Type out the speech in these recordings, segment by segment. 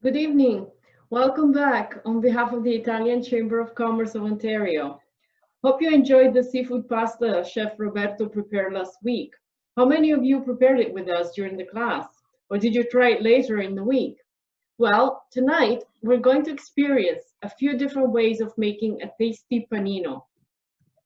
Good evening. Welcome back on behalf of the Italian Chamber of Commerce of Ontario. Hope you enjoyed the seafood pasta Chef Roberto prepared last week. How many of you prepared it with us during the class? Or did you try it later in the week? Well, tonight we're going to experience a few different ways of making a tasty panino.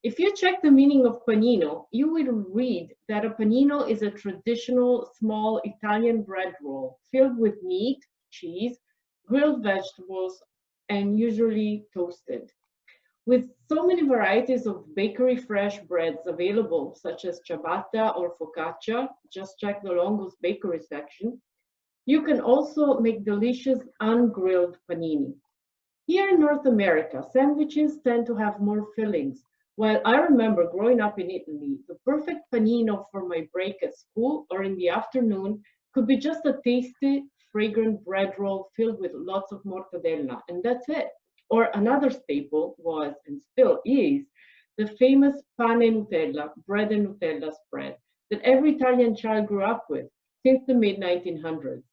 If you check the meaning of panino, you will read that a panino is a traditional small Italian bread roll filled with meat, cheese, grilled vegetables, and usually toasted. With so many varieties of bakery fresh breads available, such as ciabatta or focaccia, just check the Longo's bakery section, you can also make delicious ungrilled panini. Here in North America, sandwiches tend to have more fillings. While I remember growing up in Italy, the perfect panino for my break at school or in the afternoon could be just a tasty, fragrant bread roll filled with lots of mortadella, and that's it. Or another staple was, and still is, the famous pane Nutella, bread and Nutella spread, that every Italian child grew up with since the mid-1900s.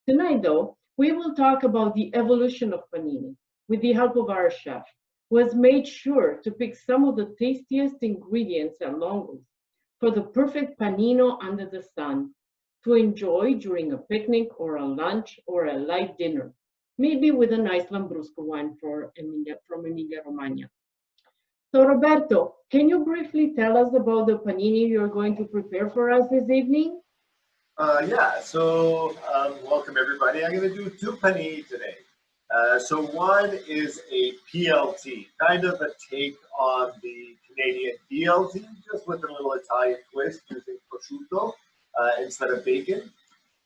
Tonight, though, we will talk about the evolution of panini with the help of our chef, who has made sure to pick some of the tastiest ingredients at Longo's for the perfect panino under the sun to enjoy during a picnic or a lunch or a light dinner, maybe with a nice Lambrusco wine from Emilia-Romagna. So Roberto, can you briefly tell us about the panini you're going to prepare for us this evening? Welcome everybody. I'm going to do two panini today. So one is a PLT, kind of a take on the Canadian BLT, just with a little Italian twist using prosciutto instead of bacon.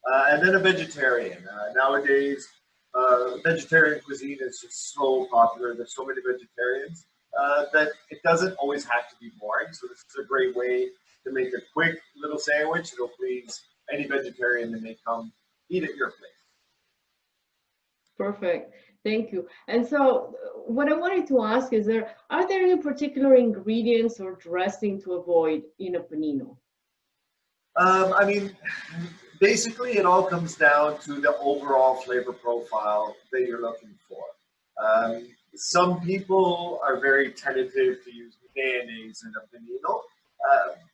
And then a vegetarian. Nowadays, vegetarian cuisine is just so popular. There's so many vegetarians that it doesn't always have to be boring. So this is a great way to make a quick little sandwich that'll please any vegetarian that may come eat at your place. Perfect. Thank you. And so what I wanted to ask is, are there any particular ingredients or dressing to avoid in a panino? I mean, basically it all comes down to the overall flavor profile that you're looking for. Some people are very tentative to use mayonnaise in a panino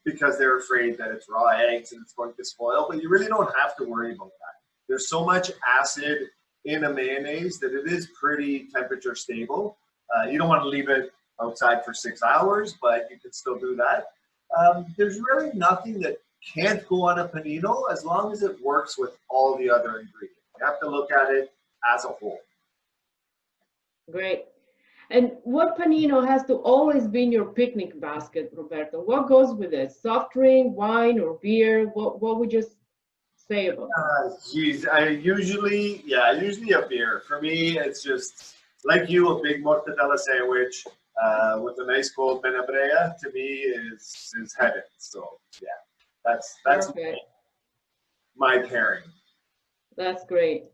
because they're afraid that it's raw eggs and it's going to spoil, but you really don't have to worry about that. There's so much acid in a mayonnaise that it is pretty temperature stable. You don't want to leave it outside for 6 hours, but you can still do that. There's really nothing that can't go on a panino as long as it works with all the other ingredients. You have to look at it as a whole. Great. And what panino has to always be in your picnic basket, Roberto? What goes with it? Soft drink, wine, or beer? What would you say about that? Geez, usually a beer. For me, it's just like you, a big mortadella sandwich with a nice cold menabrea. To me, is heaven. So yeah, that's Perfect. my pairing. That's great.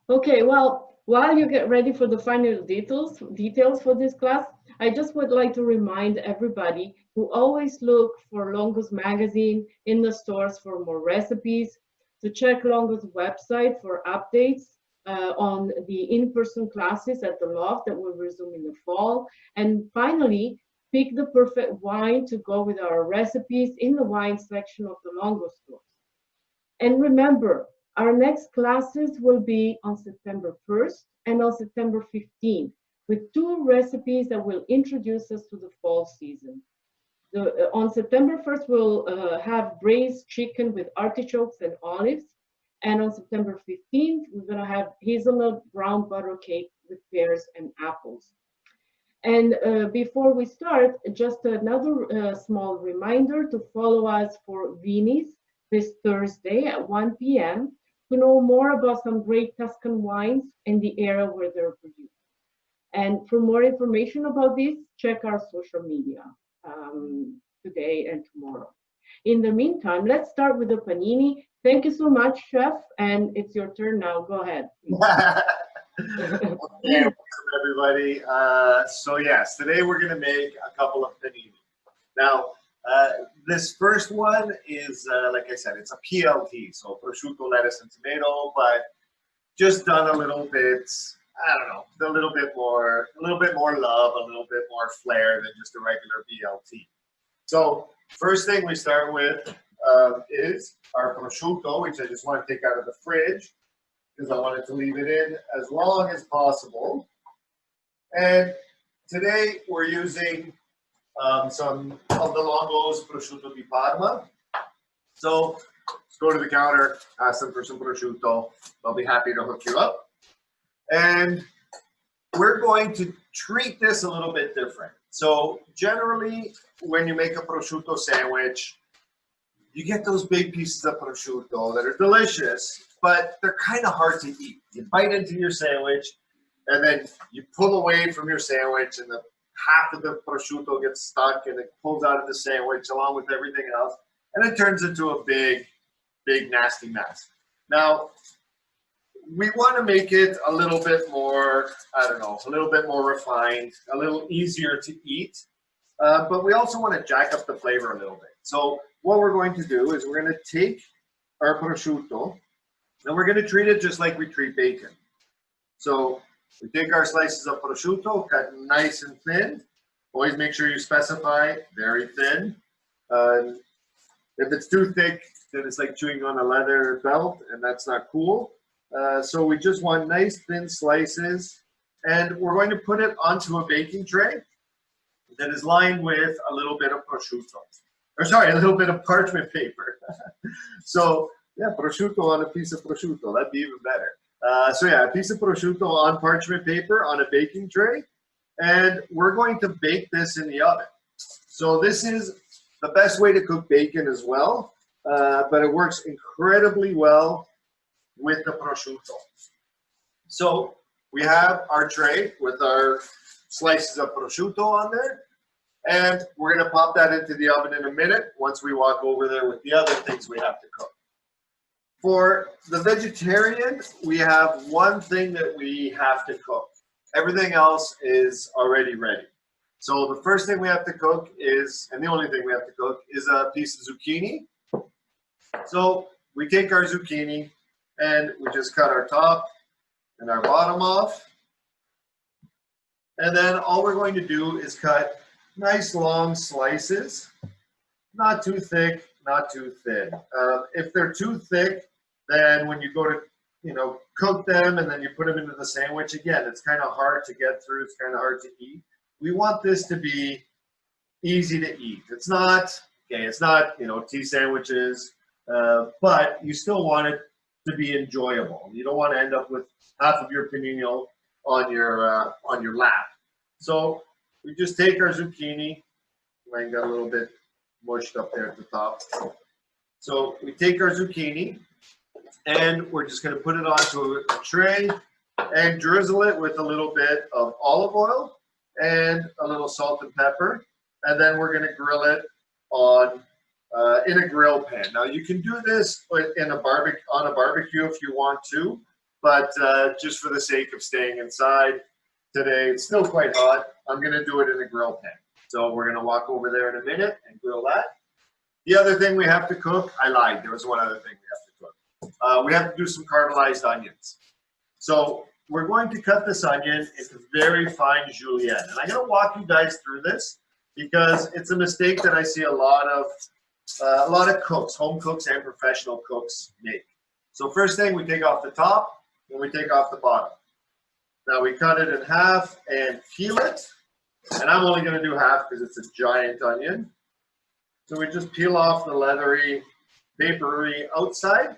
Okay, well, while you get ready for the final details for this class, I just would like to remind everybody to always look for Longo's magazine in the stores for more recipes, to check Longo's website for updates on the in-person classes at the Loft that will resume in the fall, and finally, pick the perfect wine to go with our recipes in the wine section of the Longo stores. And remember, our next classes will be on September 1st and on September 15th with 2 recipes that will introduce us to the fall season. On September 1st, we'll have braised chicken with artichokes and olives. And on September 15th, we're going to have hazelnut brown butter cake with pears and apples. And before we start, just another small reminder to follow us for Vini's this Thursday at 1 p.m. to know more about some great Tuscan wines and the area where they're produced. And for more information about this, check our social media today and tomorrow. In the meantime, let's start with the panini. Thank you so much, Chef, and it's your turn now. Go ahead. Okay, welcome everybody. So yes, today we're going to make a couple of panini. Now, this first one is, like I said, it's a PLT, so prosciutto, lettuce, and tomato, but just done a little bit, I don't know, a little bit more love, a little bit more flair than just a regular PLT. So first thing we start with is our prosciutto, which I just want to take out of the fridge because I wanted to leave it in as long as possible. And today we're using some of the Longo's prosciutto di Parma. So let's go to the counter, ask them for some prosciutto. They'll be happy to hook you up. And we're going to treat this a little bit different. So generally, when you make a prosciutto sandwich, you get those big pieces of prosciutto that are delicious, but they're kind of hard to eat. You bite into your sandwich, and then you pull away from your sandwich, and the half of the prosciutto gets stuck, and it pulls out of the sandwich along with everything else, and it turns into a big, nasty mess. Now, we want to make it a little bit more, I don't know, a little bit more refined, a little easier to eat, but we also want to jack up the flavor a little bit. So what we're going to do is we're going to take our prosciutto, and we're going to treat it just like we treat bacon. So we take our slices of prosciutto, cut nice and thin. Always make sure you specify very thin. If it's too thick, then it's like chewing on a leather belt, and that's not cool. So we just want nice thin slices, and we're going to put it onto a baking tray that is lined with a little bit of prosciutto. Or sorry, a little bit of parchment paper. So yeah, prosciutto on a piece of prosciutto, that'd be even better. So yeah, a piece of prosciutto on parchment paper on a baking tray, and we're going to bake this in the oven. So this is the best way to cook bacon as well, but it works incredibly well with the prosciutto. So we have our tray with our slices of prosciutto on there, and we're going to pop that into the oven in a minute once we walk over there with the other things we have to cook. For the vegetarian, we have one thing that we have to cook. Everything else is already ready. So the first thing we have to cook is, and the only thing we have to cook, is a piece of zucchini. So we take our zucchini and we just cut our top and our bottom off. And then all we're going to do is cut nice long slices, not too thick, not too thin. If they're too thick, then when you go to, cook them and then you put them into the sandwich, again, it's kind of hard to get through. It's kind of hard to eat. we want this to be easy to eat. It's not, okay, it's not, tea sandwiches, but you still want it to be enjoyable. You don't want to end up with half of your panini on your lap. So we just take our zucchini. Mine got a little bit mushed up there at the top. So we take our zucchini and we're just going to put it onto a tray and drizzle it with a little bit of olive oil and a little salt and pepper. And then we're going to grill it on in a grill pan. Now you can do this on a barbecue if you want to, but just for the sake of staying inside today, it's still quite hot. I'm going to do it in a grill pan. So we're going to walk over there in a minute and grill that. The other thing we have to cook, I lied, there was one other thing we have to cook. We have to do some caramelized onions. So we're going to cut this onion into very fine julienne. And I'm going to walk you guys through this because it's a mistake that I see a lot of cooks, home cooks and professional cooks make. So first thing, we take off the top and we take off the bottom. Now we cut it in half and peel it. And I'm only going to do half because it's a giant onion. So we just peel off the leathery, papery outside.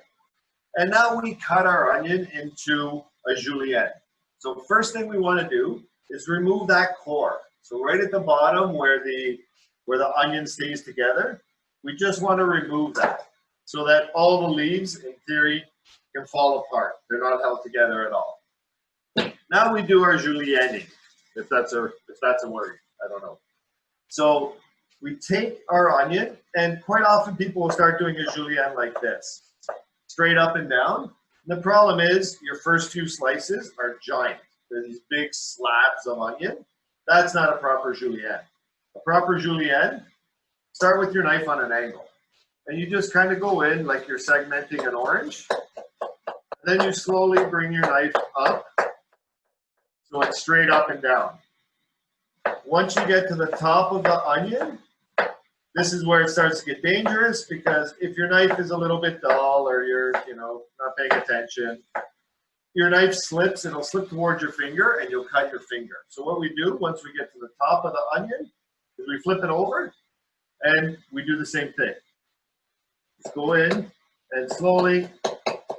And now we cut our onion into a julienne. So first thing we want to do is remove that core. So right at the bottom where the onion stays together, we just want to remove that so that all the leaves, in theory, can fall apart. They're not held together at all. Now we do our julienne, if that's a word. I don't know. So we take our onion, and quite often people will start doing a julienne like this, straight up and down. The problem is your first few slices are giant. They're these big slabs of onion. That's not a proper julienne. A proper julienne, start with your knife on an angle. And you just kind of go in like you're segmenting an orange. And then you slowly bring your knife up so it's straight up and down. Once you get to the top of the onion, this is where it starts to get dangerous because if your knife is a little bit dull or you're, not paying attention, your knife slips, it'll slip towards your finger and you'll cut your finger. So what we do once we get to the top of the onion is we flip it over and we do the same thing. Just go in and slowly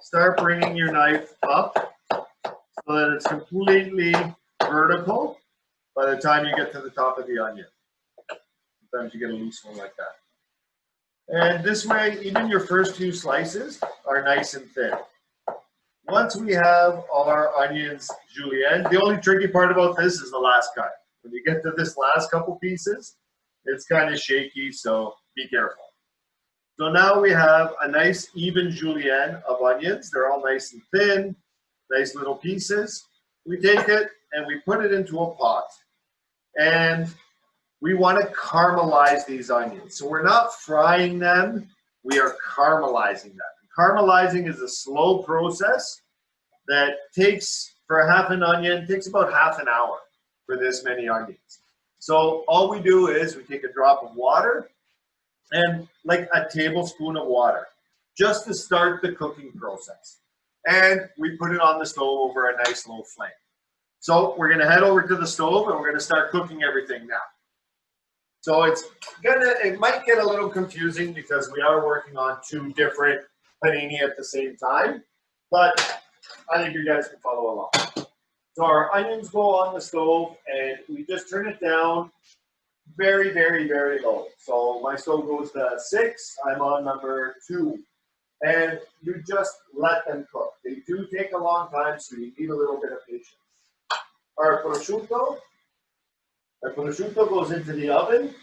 start bringing your knife up so that it's completely vertical by the time you get to the top of the onion. Sometimes you get a loose one like that. And this way, even your first few slices are nice and thin. Once we have our onions julienne, the only tricky part about this is the last cut. When you get to this last couple pieces, it's kind of shaky, so be careful. So now we have a nice even julienne of onions. They're all nice and thin, nice little pieces. We take it and we put it into a pot. And we want to caramelize these onions. So we're not frying them, we are caramelizing them. Caramelizing is a slow process that takes, for half an onion, takes about half an hour for this many onions. So all we do is we take a drop of water and like a tablespoon of water just to start the cooking process. And we put it on the stove over a nice low flame. So we're going to head over to the stove and we're going to start cooking everything now. So it might get a little confusing because we are working on two different panini at the same time, but I think you guys can follow along. So our onions go on the stove and we just turn it down very, very, very low. So my stove goes to 6, I'm on number 2. And you just let them cook. They do take a long time, so you need a little bit of patience. Our prosciutto goes into the oven.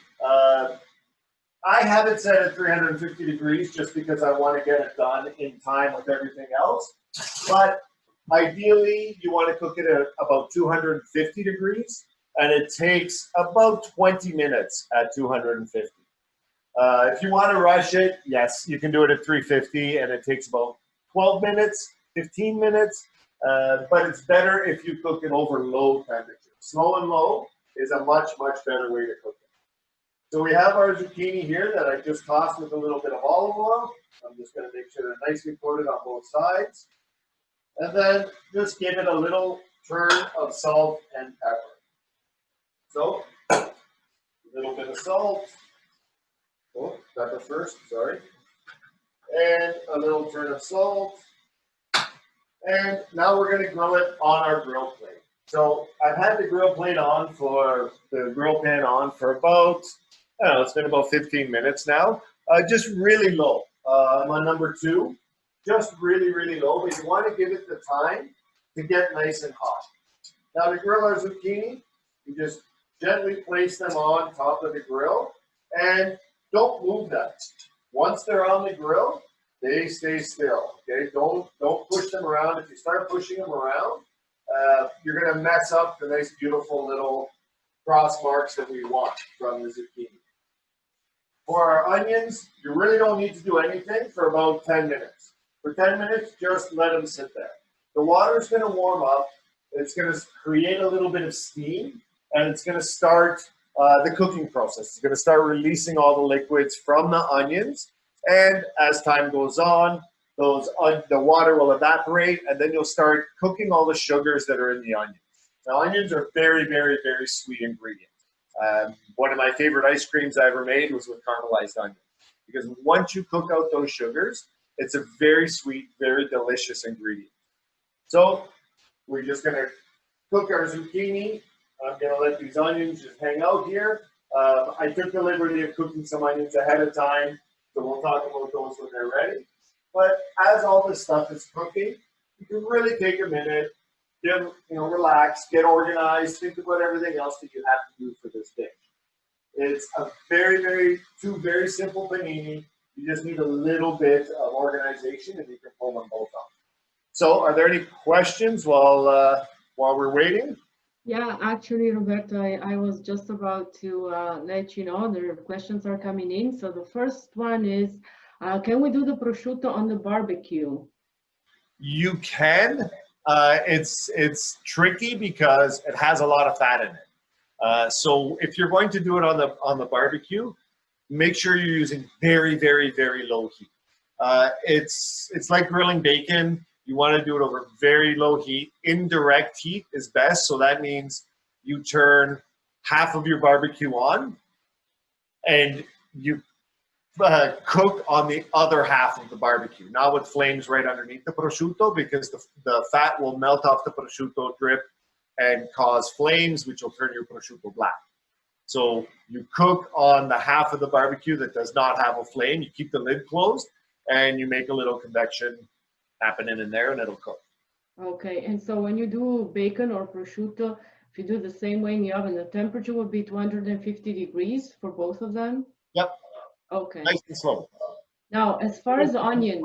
I have it set at 350 degrees just because I want to get it done in time with everything else. But ideally, you want to cook it at about 250 degrees, and it takes about 20 minutes at 250. If you want to rush it, yes, you can do it at 350, and it takes about 12 minutes, 15 minutes. But it's better if you cook it over low temperature. Slow and low is a much, much better way to cook it. So we have our zucchini here that I just tossed with a little bit of olive oil. I'm just going to make sure they're nicely coated on both sides. And then just give it a little turn of salt and pepper. So of salt. Oh, pepper first, sorry. And a little turn of salt. And now we're going to grill it on our grill plate. So I've had the grill plate on for the grill pan on for about, I don't know, it's been about 15 minutes now. Just really low. I'm on number 2. Just really, really low, but you want to give it the time to get nice and hot. Now to grill our zucchini, you just gently place them on top of the grill and don't move them. Once they're on the grill, they stay still. Okay, don't push them around. If you start pushing them around, you're going to mess up the nice, beautiful little cross marks that we want from the zucchini. For our onions, you really don't need to do anything for about 10 minutes. For 10 minutes, just let them sit there. The water's going to warm up. It's going to create a little bit of steam, and it's going to start the cooking process. It's going to start releasing all the liquids from the onions, and as time goes on, the water will evaporate, and then you'll start cooking all the sugars that are in the onions. Now, onions are very, very, very sweet ingredient. One of my favorite ice creams I ever made was with caramelized onions, because once you cook out those sugars, it's a very sweet, very delicious ingredient. So we're just going to cook our zucchini. I'm going to let these onions just hang out here. I took the liberty of cooking some onions ahead of time, so we'll talk about those when they're ready. But as all this stuff is cooking, you can really take a minute, relax, get organized, think about everything else that you have to do for this dish. It's a two very simple panini. You just need a little bit of organization, and you can pull them both off. So, are there any questions while we're waiting? Yeah, actually, Roberto, I was just about to let you know the questions are coming in. So the first one is, can we do the prosciutto on the barbecue? You can. It's tricky because it has a lot of fat in it. So if you're going to do it on the barbecue, make sure you're using very, very, very low heat. It's like grilling bacon. You want to do it over very low heat. Indirect heat is best. So that means you turn half of your barbecue on and you cook on the other half of the barbecue, not with flames right underneath the prosciutto, because the fat will melt off the prosciutto, drip, and cause flames, which will turn your prosciutto black. So you cook on the half of the barbecue that does not have a flame. You keep the lid closed, and you make a little convection happening in there, and it'll cook. Okay, and so when you do bacon or prosciutto, if you do the same way in the oven, the temperature will be 250 degrees for both of them? Yep. Okay. Nice and slow. Now, as far as onions,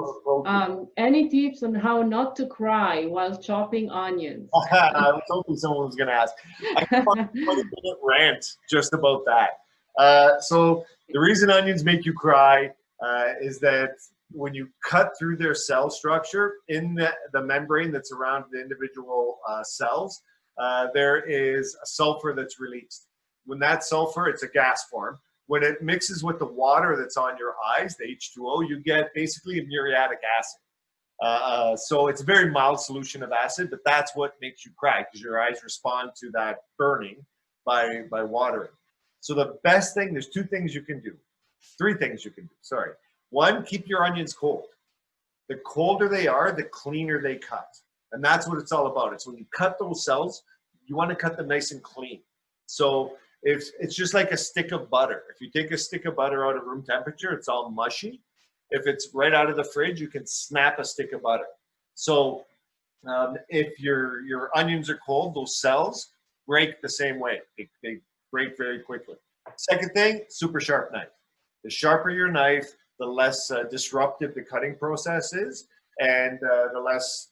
any tips on how not to cry while chopping onions? I was hoping someone was going to ask. I have a 20-minute rant just about that. So the reason onions make you cry is that when you cut through their cell structure in the membrane that's around the individual cells, there is a sulfur that's released. When that sulfur, it's a gas form. When it mixes with the water that's on your eyes, the H2O, you get basically a muriatic acid. So it's a very mild solution of acid, but that's what makes you cry, because your eyes respond to that burning by watering. So the best thing, there's 2 things you can do. 3 things you can do, sorry. 1, keep your onions cold. The colder they are, the cleaner they cut. And that's what it's all about. It's when you cut those cells, you want to cut them nice and clean. So if it's just like a stick of butter. If you take a stick of butter out of room temperature, it's all mushy. If it's right out of the fridge, you can snap a stick of butter. So if your onions are cold, those cells break the same way. They break very quickly. Second thing, super sharp knife. The sharper your knife, the less disruptive the cutting process is, and the less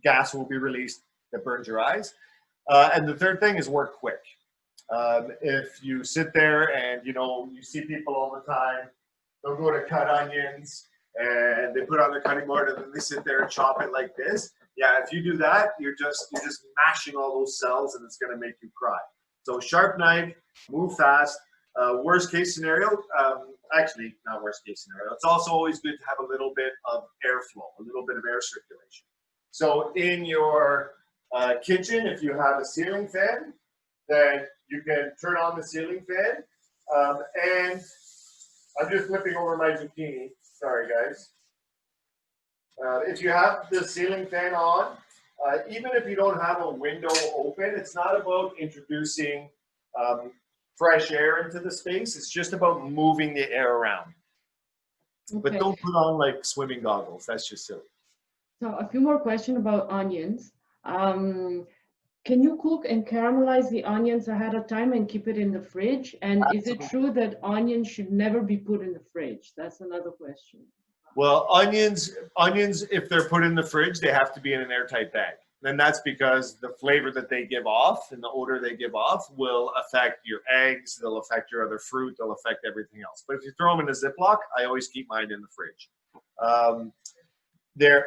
gas will be released that burns your eyes. And the third thing is work quick. If you sit there and you see people all the time, they'll go to cut onions and they put on their cutting board and then they sit there and chop it like this. Yeah, if you do that, you're just mashing all those cells and it's going to make you cry. So sharp knife, move fast. Worst case scenario, actually not worst case scenario. It's also always good to have a little bit of airflow, a little bit of air circulation. So in your kitchen, if you have a ceiling fan, then you can turn on the ceiling fan. And I'm just flipping over my zucchini. Sorry, guys. If you have the ceiling fan on, even if you don't have a window open, it's not about introducing fresh air into the space. It's just about moving the air around. Okay. But don't put on like swimming goggles. That's just silly. So a few more questions about onions. Can you cook and caramelize the onions ahead of time and keep it in the fridge? And Absolutely. Is it true that onions should never be put in the fridge? That's another question. Well, onions, if they're put in the fridge, they have to be in an airtight bag. And that's because the flavor that they give off and the odor they give off will affect your eggs, they'll affect your other fruit, they'll affect everything else. But if you throw them in a Ziploc, I always keep mine in the fridge.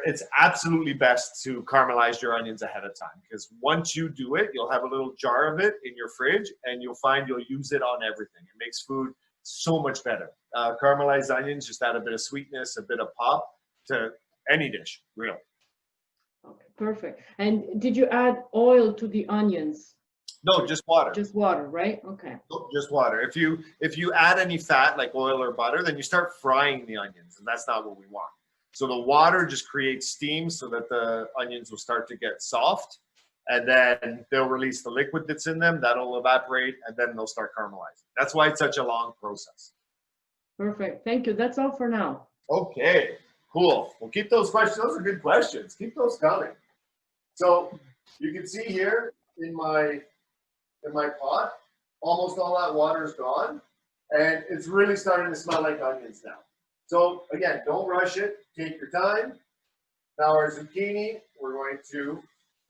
It's absolutely best to caramelize your onions ahead of time, because once you do it, you'll have a little jar of it in your fridge and you'll find you'll use it on everything. It makes food so much better. Caramelized onions just add a bit of sweetness, a bit of pop to any dish, really. Okay, perfect. And did you add oil to the onions? No, just water. Just water, right? Okay. Just water. If you add any fat like oil or butter, then you start frying the onions, and that's not what we want. So the water just creates steam so that the onions will start to get soft, and then they'll release the liquid that's in them. That'll evaporate, and then they'll start caramelizing. That's why it's such a long process. Perfect. Thank you. That's all for now. Okay, cool. We'll keep those questions. Those are good questions. Keep those coming. So you can see here in my pot, almost all that water is gone, and it's really starting to smell like onions now. So again, don't rush it. Take your time. Now our zucchini, we're going to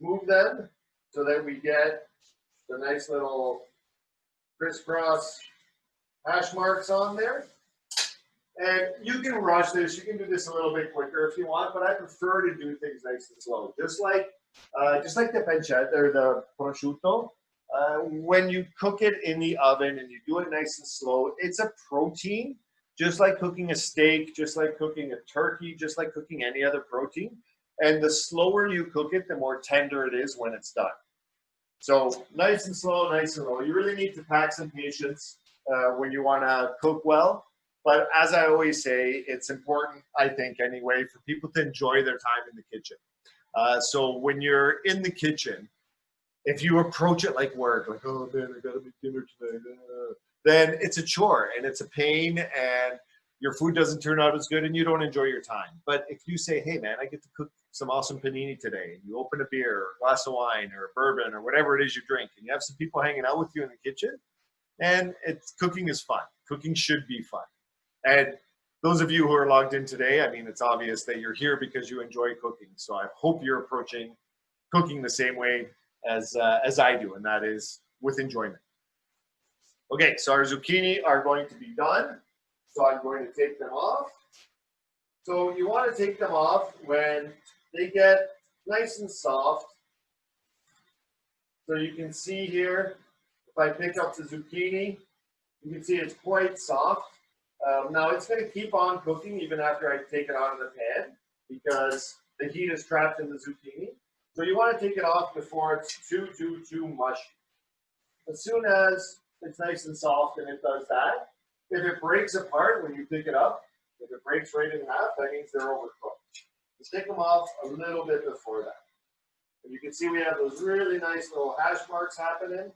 move them so that we get the nice little crisscross hash marks on there. And you can rush this. You can do this a little bit quicker if you want, but I prefer to do things nice and slow. Just like the pancetta or the prosciutto, when you cook it in the oven and you do it nice and slow, it's a protein. Just like cooking a steak, just like cooking a turkey, just like cooking any other protein. And the slower you cook it, the more tender it is when it's done. So nice and slow, nice and low. You really need to pack some patience when you want to cook well. But as I always say, it's important, I think anyway, for people to enjoy their time in the kitchen. So when you're in the kitchen, if you approach it like work, like, oh man, I gotta make dinner today, then it's a chore and it's a pain and your food doesn't turn out as good and you don't enjoy your time. But if you say, hey man, I get to cook some awesome panini today, and you open a beer or a glass of wine or a bourbon or whatever it is you drink, and you have some people hanging out with you in the kitchen, and cooking is fun. Cooking should be fun. And those of you who are logged in today, I mean, it's obvious that you're here because you enjoy cooking. So I hope you're approaching cooking the same way as I do, and that is with enjoyment. Okay, so our zucchini are going to be done. So I'm going to take them off. So you want to take them off when they get nice and soft. So you can see here, if I pick up the zucchini, you can see it's quite soft. Now it's going to keep on cooking even after I take it out of the pan because the heat is trapped in the zucchini. So you want to take it off before it's too mushy. As soon as it's nice and soft and it does that, if it breaks apart when you pick it up, if it breaks right in half, that means they're overcooked. Just take them off a little bit before that. And you can see we have those really nice little hash marks happening.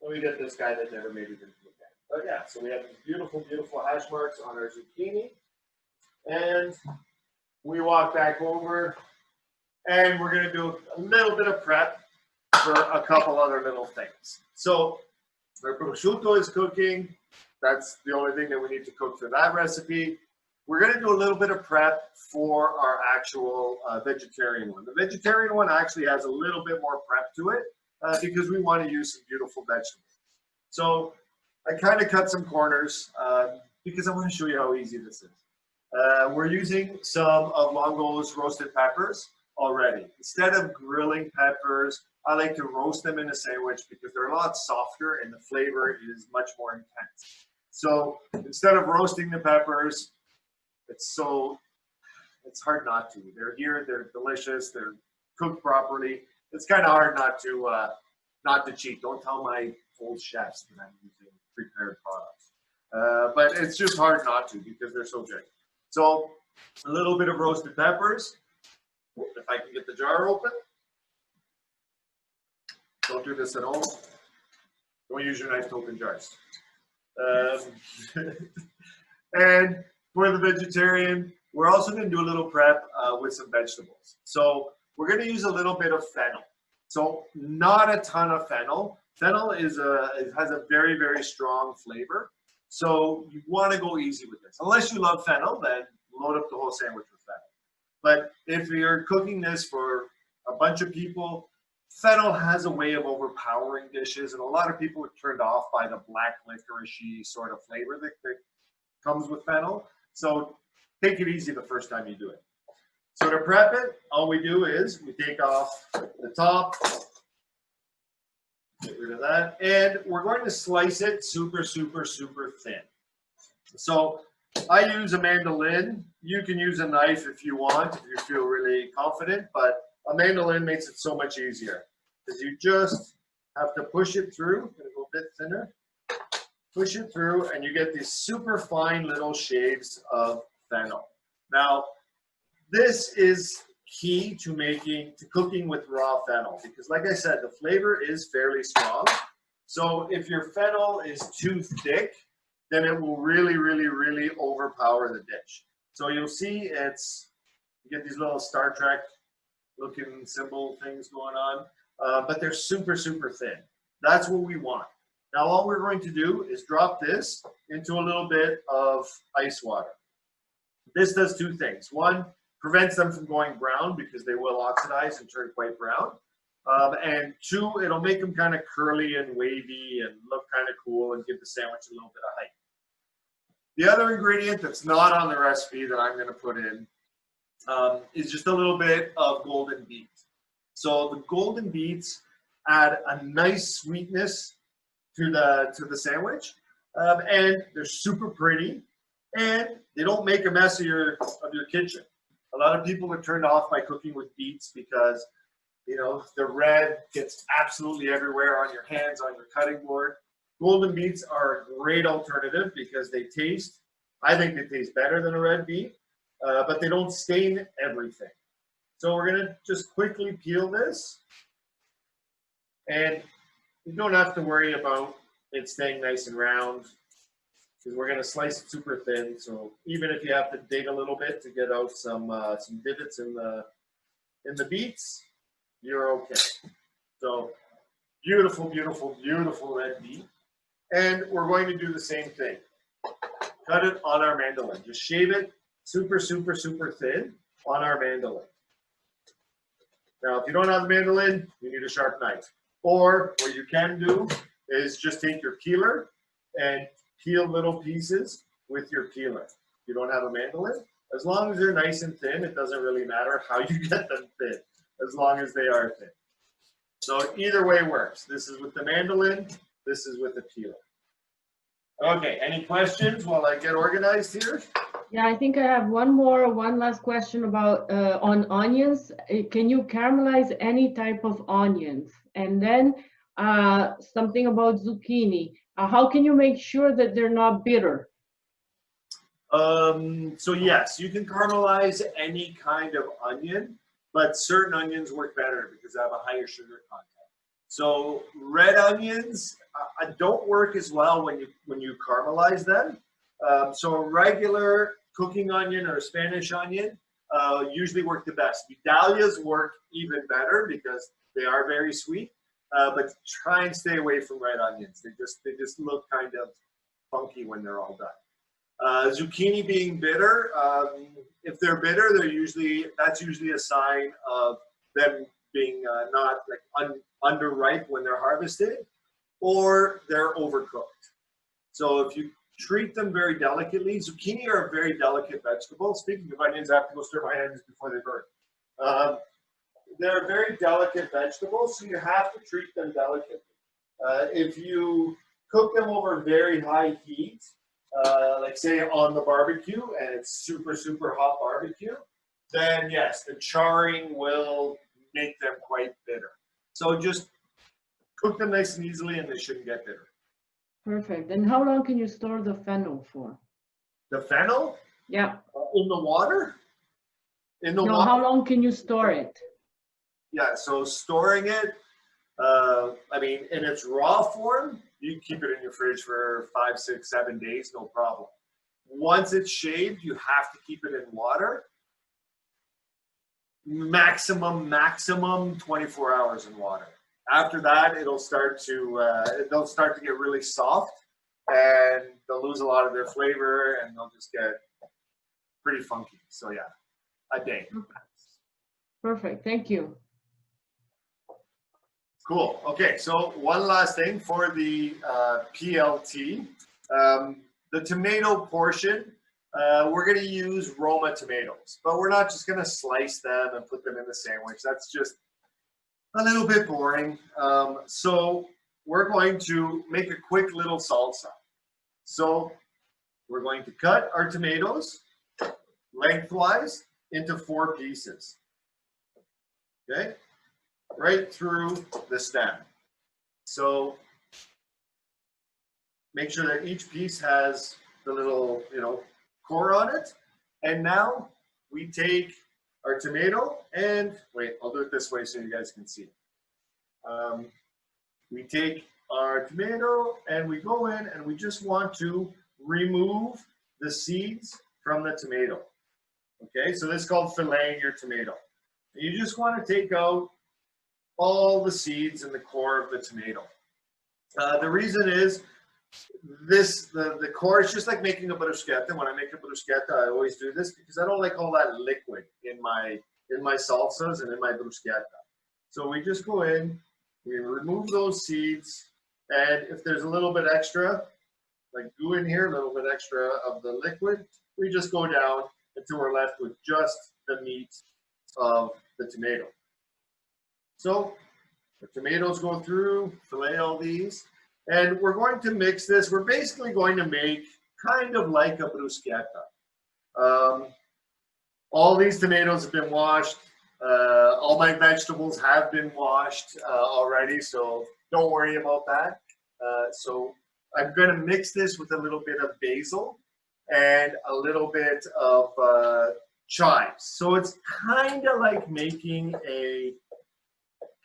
Let me get this guy that never made it into the pan. But yeah, so we have these beautiful, beautiful hash marks on our zucchini. And we walk back over and we're going to do a little bit of prep for a couple other little things. So our prosciutto is cooking. That's the only thing that we need to cook for that recipe. We're going to do a little bit of prep for our actual vegetarian one. The vegetarian one actually has a little bit more prep to it because we want to use some beautiful vegetables. So I kind of cut some corners because I want to show you how easy this is. We're using some of Longo's roasted peppers already. Instead of grilling peppers, I like to roast them in a sandwich because they're a lot softer and the flavor is much more intense. So instead of roasting the peppers, it's hard not to. They're here, they're delicious, they're cooked properly. it's kind of hard not to cheat. Don't tell my old chefs that I'm using prepared products. But it's just hard not to because they're so good. So a little bit of roasted peppers. If I can get the jar open. Don't do this at home. Don't use your knife to open jars. And for the vegetarian, we're also going to do a little prep with some vegetables. So we're going to use a little bit of fennel. So not a ton of fennel. Fennel has a very, very strong flavor. So you want to go easy with this. Unless you love fennel, then load up the whole sandwich with fennel. But if you're cooking this for a bunch of people, fennel has a way of overpowering dishes, and a lot of people are turned off by the black licorice-y sort of flavor that comes with fennel. So take it easy the first time you do it. So to prep it, all we do is we take off the top, get rid of that, and we're going to slice it super, super, super thin. So I use a mandolin. You can use a knife if you want, if you feel really confident, but a mandolin makes it so much easier because you just have to push it through. I'm going to go a bit thinner. Push it through, and you get these super fine little shades of fennel. Now, this is key to cooking with raw fennel because, like I said, the flavor is fairly strong. So if your fennel is too thick, then it will really, really, really overpower the dish. So you'll see you get these little Star Trek looking symbol things going on, but they're super, super thin. That's what we want. Now all we're going to do is drop this into a little bit of ice water. This does two things. One, prevents them from going brown because they will oxidize and turn quite brown. And two, it'll make them kind of curly and wavy and look kind of cool and give the sandwich a little bit of height. The other ingredient that's not on the recipe that I'm going to put in is just a little bit of golden beets. So the golden beets add a nice sweetness to the sandwich, and they're super pretty, and they don't make a mess of your kitchen. A lot of people are turned off by cooking with beets because the red gets absolutely everywhere on your hands, on your cutting board. Golden beets are a great alternative because I think they taste better than a red beet, but they don't stain everything. So we're going to just quickly peel this, and you don't have to worry about it staying nice and round because we're going to slice it super thin. So even if you have to dig a little bit to get out some divots in the beets, you're okay. So beautiful, beautiful, beautiful red beet. And we're going to do the same thing. Cut it on our mandolin. Just shave it super, super, super thin on our mandolin. Now, if you don't have a mandolin, you need a sharp knife. Or what you can do is just take your peeler and peel little pieces with your peeler. If you don't have a mandolin, as long as they're nice and thin, it doesn't really matter how you get them thin, as long as they are thin. So either way works. This is with the mandolin, this is with the peeler. Okay, any questions while I get organized here? Yeah, I think I have one last question about on onions. Can you caramelize any type of onions? And then something about zucchini. How can you make sure that they're not bitter? So yes, you can caramelize any kind of onion, but certain onions work better because they have a higher sugar content. So red onions don't work as well when you caramelize them. So a regular cooking onion or a Spanish onion usually work the best. Vidalias work even better because they are very sweet, but try and stay away from red onions. They just look kind of funky when they're all done. Zucchini being bitter, if they're bitter, that's usually a sign of them being not like underripe when they're harvested, or they're overcooked. So if you treat them very delicately, zucchini are a very delicate vegetable. Speaking of onions, I have to go stir my hands before they burn. They're a very delicate vegetable, so you have to treat them delicately. If you cook them over very high heat, like say on the barbecue, and it's super, super hot barbecue, then yes, the charring will make them quite bitter. So just cook them nice and easily and they shouldn't get bitter. Perfect. And how long can you store the fennel for? The fennel? Yeah. In the water? In the No, water? how long can you store it? Yeah, so storing it, I mean, in its raw form, you can keep it in your fridge for 5, 6, 7 days, no problem. Once it's shaved, you have to keep it in water. Maximum 24 hours in water. After that, they'll start to get really soft, and they'll lose a lot of their flavor, and they'll just get pretty funky. So yeah, a day. Perfect. Thank you. Cool. Okay, so one last thing for the PLT. The tomato portion, we're going to use Roma tomatoes, but we're not just going to slice them and put them in the sandwich. That's just a little bit boring. So we're going to make a quick little salsa. So we're going to cut our tomatoes lengthwise into 4 pieces. Okay? Right through the stem. So make sure that each piece has the little, core on it. And now we take our tomato and, wait, I'll do it this way so you guys can see. We take our tomato and we go in and we just want to remove the seeds from the tomato. Okay, so this is called filleting your tomato. And you just want to take out all the seeds and the core of the tomato. The reason is the core is just like making a bruschetta. When I make a bruschetta, I always do this because I don't like all that liquid in my salsas and in my bruschetta. So we just go in, we remove those seeds, and if there's a little bit extra, like goo in here, a little bit extra of the liquid, we just go down until we're left with just the meat of the tomato. So the tomatoes go through, fillet all these, and we're going to mix this. We're basically going to make kind of like a bruschetta. All these tomatoes have been washed. All my vegetables have been washed already, so don't worry about that. So I'm going to mix this with a little bit of basil and a little bit of chives. So it's kind of like making a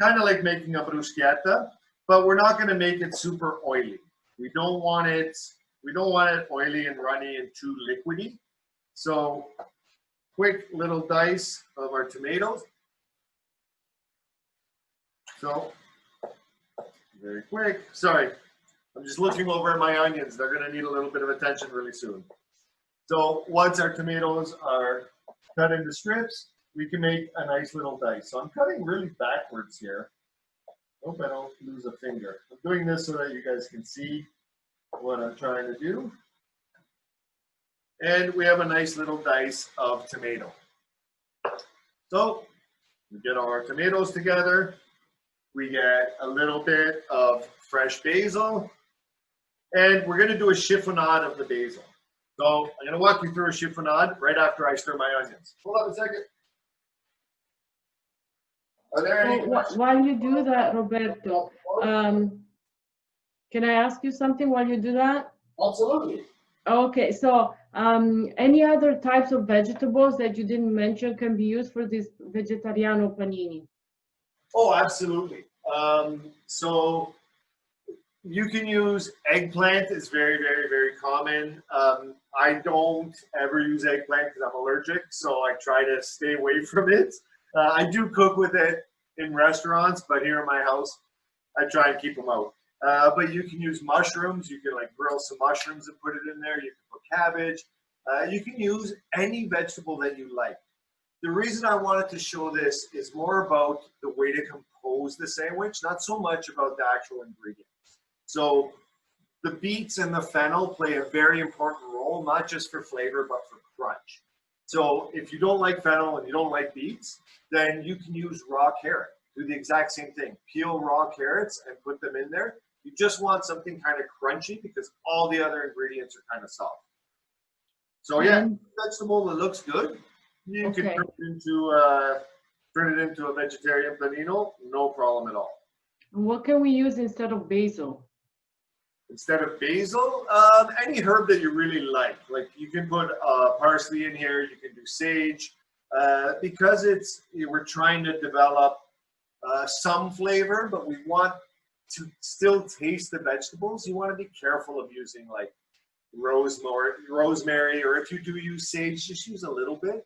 bruschetta, but we're not going to make it super oily. We don't want it oily and runny and too liquidy. So quick little dice of our tomatoes. So very quick. Sorry, I'm just looking over at my onions. They're going to need a little bit of attention really soon. So once our tomatoes are cut into strips, we can make a nice little dice. So I'm cutting really backwards here. Hope I don't lose a finger. I'm doing this so that you guys can see what I'm trying to do. And we have a nice little dice of tomato. So we get all our tomatoes together. We get a little bit of fresh basil. And we're going to do a chiffonade of the basil. So I'm going to walk you through a chiffonade right after I stir my onions. Hold on a second. Are there any questions? While you do that, Roberto, can I ask you something while you do that? Absolutely. Okay, so any other types of vegetables that you didn't mention can be used for this vegetariano panini? Oh, absolutely. So you can use eggplant. It's very, very, very common. I don't ever use eggplant because I'm allergic, so I try to stay away from it. I do cook with it in restaurants, but here in my house, I try and keep them out. But you can use mushrooms. You can like grill some mushrooms and put it in there. You can put cabbage. You can use any vegetable that you like. The reason I wanted to show this is more about the way to compose the sandwich, not so much about the actual ingredients. So the beets and the fennel play a very important role, not just for flavor, but for crunch. So if you don't like fennel and you don't like beets, then you can use raw carrot. Do the exact same thing. Peel raw carrots and put them in there. You just want something kind of crunchy because all the other ingredients are kind of soft. So yeah, vegetable that looks good. You can turn it into a vegetarian panino, no problem at all. And what can we use instead of basil? Instead of basil, any herb that you really like. Like you can put parsley in here, you can do sage. Because we're trying to develop some flavor, but we want to still taste the vegetables. You want to be careful of using like rosemary, or if you do use sage, just use a little bit.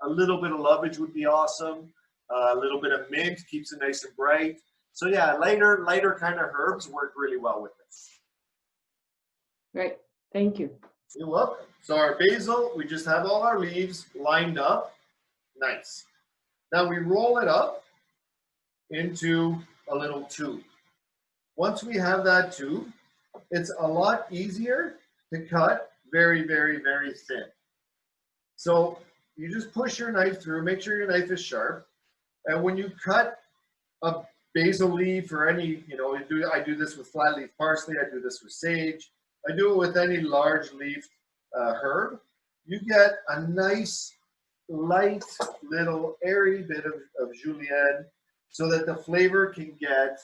A little bit of lovage would be awesome. A little bit of mint keeps it nice and bright. So yeah, lighter kind of herbs work really well with this. Great, thank you. You're welcome. So our basil, we just have all our leaves lined up. Nice. Now we roll it up into a little tube. Once we have that tube, it's a lot easier to cut very, very, very thin. So you just push your knife through, make sure your knife is sharp. And when you cut a basil leaf or any, I do this with flat leaf parsley, I do this with sage, I do it with any large leaf herb, you get a nice, light, little airy bit of julienne so that the flavor can get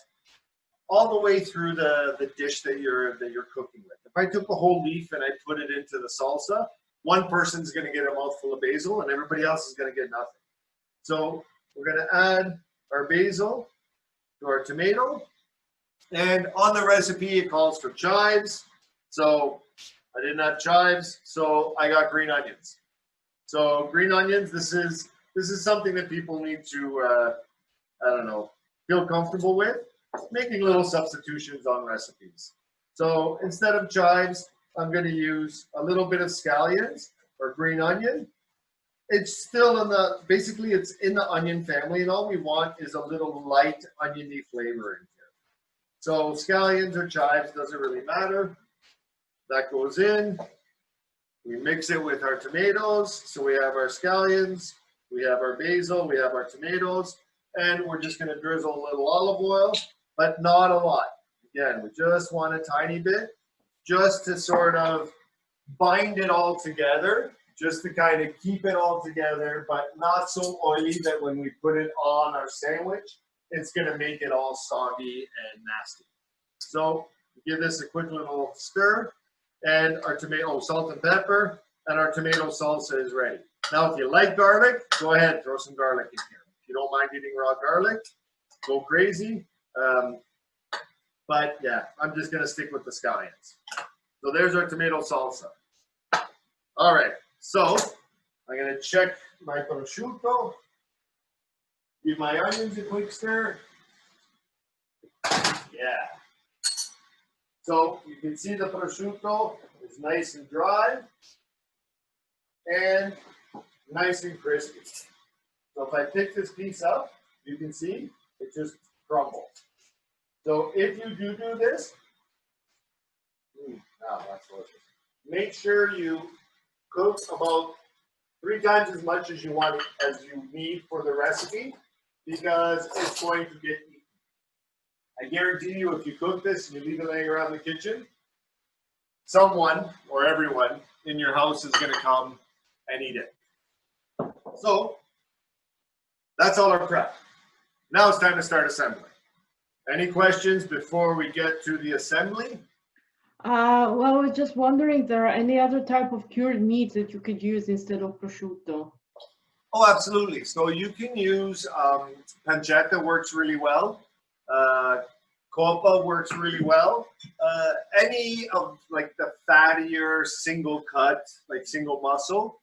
all the way through the dish that you're cooking with. If I took a whole leaf and I put it into the salsa, one person's going to get a mouthful of basil and everybody else is going to get nothing. So we're going to add our basil to our tomato. And on the recipe, it calls for chives. So I didn't have chives, so I got green onions. So green onions, this is something that people need to, feel comfortable with, making little substitutions on recipes. So instead of chives, I'm going to use a little bit of scallions or green onion. It's still basically it's in the onion family, and all we want is a little light oniony flavor in here. So scallions or chives, doesn't really matter. That goes in. We mix it with our tomatoes. So we have our scallions, we have our basil, we have our tomatoes, and we're just going to drizzle a little olive oil, but not a lot. Again, we just want a tiny bit, just to sort of bind it all together, just to kind of keep it all together, but not so oily that when we put it on our sandwich, it's going to make it all soggy and nasty. So give this a quick little stir, and our tomato, salt and pepper, and our tomato salsa is ready. Now, if you like garlic, go ahead, throw some garlic in here. If you don't mind eating raw garlic, go crazy. But yeah, I'm just going to stick with the scallions. So there's our tomato salsa. All right, so I'm going to check my prosciutto, give my onions a quick stir. Yeah. So you can see the prosciutto is nice and dry and nice and crispy. So if I pick this piece up, you can see it just crumbles. So if you do this, that's delicious. Make sure you cook about 3 times as much as you need for the recipe, because it's going to get eaten. I guarantee you, if you cook this and you leave it laying around the kitchen, someone or everyone in your house is going to come and eat it. So that's all our prep. Now it's time to start assembling. Any questions before we get to the assembly? Well, I was just wondering if there are any other type of cured meats that you could use instead of prosciutto. Oh, absolutely. So you can use pancetta, works really well. Coppa works really well. Any of like the fattier single cut, like single muscle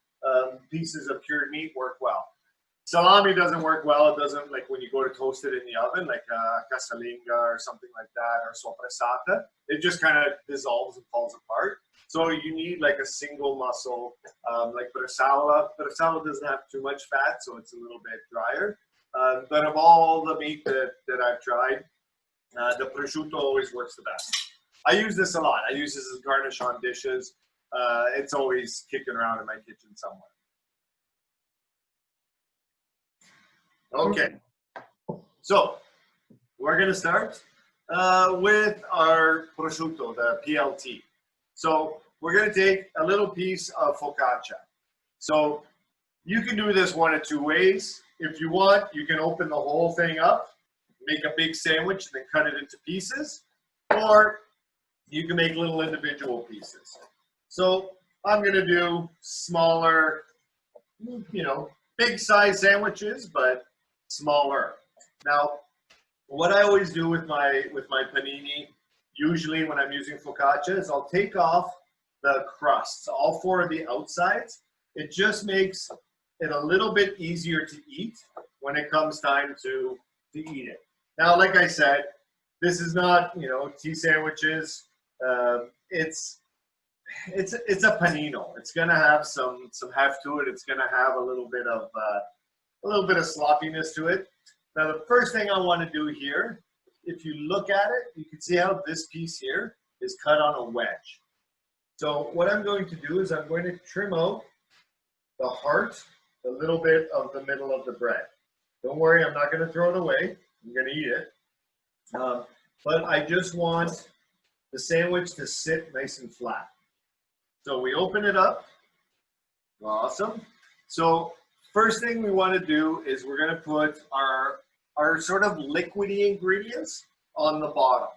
pieces of cured meat work well. Salami doesn't work well. It doesn't, like when you go to toast it in the oven, like casalinga or something like that, or sopressata. It just kind of dissolves and falls apart. So you need like a single muscle, like bresaola. Bresaola doesn't have too much fat, so it's a little bit drier. But of all the meat that I've tried, the prosciutto always works the best. I use this a lot. I use this as garnish on dishes. It's always kicking around in my kitchen somewhere. Okay, so we're going to start with our prosciutto, the PLT. So we're going to take a little piece of focaccia. So you can do this one of 2 ways. If you want, you can open the whole thing up, make a big sandwich and then cut it into pieces, or you can make little individual pieces. So I'm going to do smaller, big size sandwiches, but smaller. Now, what I always do with my panini, usually when I'm using focaccia, is I'll take off the crusts, all four of the outsides. It just makes it a little bit easier to eat when it comes time to eat it. Now, like I said, this is not, tea sandwiches. It's a panino. It's gonna have some heft to it. It's gonna have a little bit of sloppiness to it. Now, the first thing I want to do here, if you look at it, you can see how this piece here is cut on a wedge. So what I'm going to do is I'm going to trim out the heart, a little bit of the middle of the bread. Don't worry, I'm not going to throw it away. I'm going to eat it. But I just want the sandwich to sit nice and flat. So we open it up. Awesome. So first thing we want to do is we're going to put our sort of liquidy ingredients on the bottom.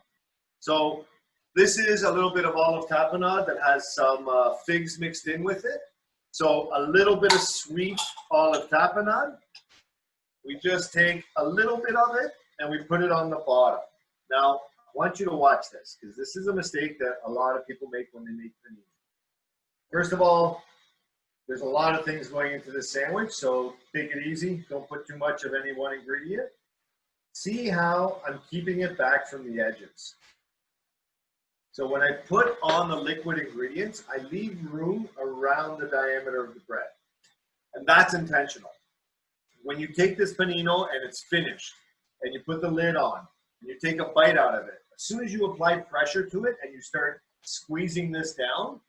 So this is a little bit of olive tapenade that has some figs mixed in with it. So a little bit of sweet olive tapenade. We just take a little bit of it and we put it on the bottom. Now, I want you to watch this because this is a mistake that a lot of people make when they make panini. First of all, there's a lot of things going into this sandwich, so take it easy. Don't put too much of any one ingredient. See how I'm keeping it back from the edges. So when I put on the liquid ingredients, I leave room around the diameter of the bread. And that's intentional. When you take this panino and it's finished, and you put the lid on, and you take a bite out of it, as soon as you apply pressure to it and you start squeezing this down,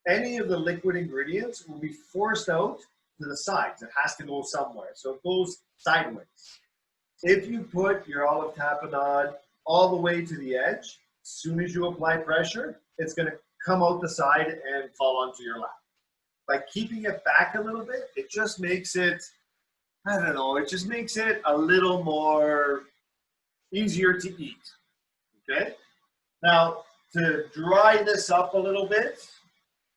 any of the liquid ingredients will be forced out to the sides. It has to go somewhere. So it goes sideways. If you put your olive tapenade all the way to the edge, as soon as you apply pressure, it's going to come out the side and fall onto your lap. By keeping it back a little bit, it just makes it, it just makes it a little more easier to eat. Okay? Now, to dry this up a little bit,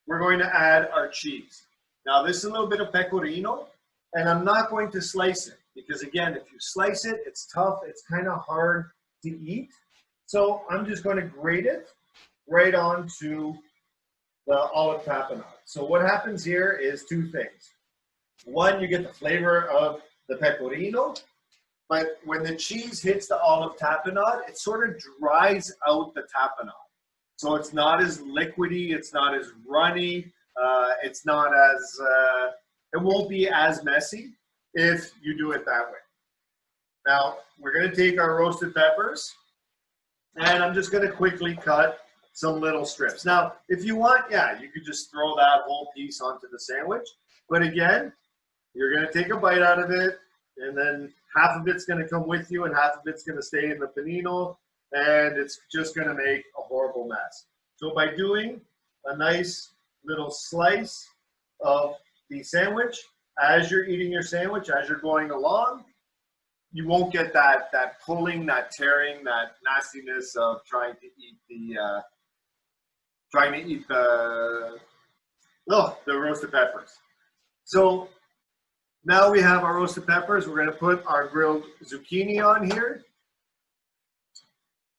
we're going to add our cheese. Now, this is a little bit of pecorino, and I'm not going to slice it because, again, if you slice it, it's tough. It's kind of hard to eat. So I'm just going to grate it right onto the olive tapenade. So what happens here is two things. One, you get the flavor of the pecorino, but when the cheese hits the olive tapenade, it sort of dries out the tapenade. So it's not as liquidy, it's not as runny, it's not as, it won't be as messy if you do it that way. Now, we're going to take our roasted peppers, and I'm just going to quickly cut some little strips. Now, if you want, you could just throw that whole piece onto the sandwich. But again, you're going to take a bite out of it, and then half of it's going to come with you, and half of it's going to stay in the panino, and it's just going to make a horrible mess. So by doing a nice little slice of the sandwich, as you're eating your sandwich, as you're going along, you won't get that pulling, that tearing, that nastiness of trying to eat the roasted peppers. So now we have our roasted peppers. We're going to put our grilled zucchini on here.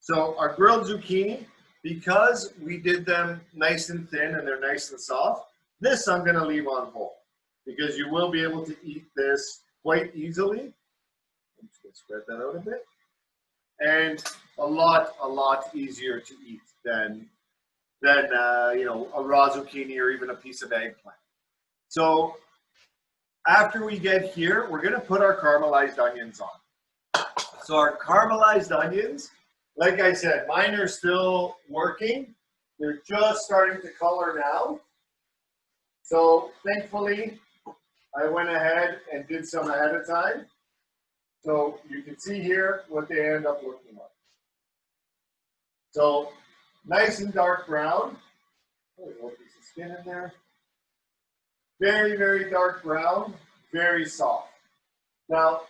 So our grilled zucchini, because we did them nice and thin and they're nice and soft, this I'm going to leave on whole because you will be able to eat this quite easily. I'm just going to spread that out a bit. And a lot easier to eat than a raw zucchini or even a piece of eggplant. So after we get here, we're going to put our caramelized onions on. So our caramelized onions, like I said, mine are still working. They're just starting to color now. So thankfully, I went ahead and did some ahead of time. So you can see here what they end up looking like. So nice and dark brown. Oh, there's a piece of skin in there. Very, very dark brown, very soft. Now,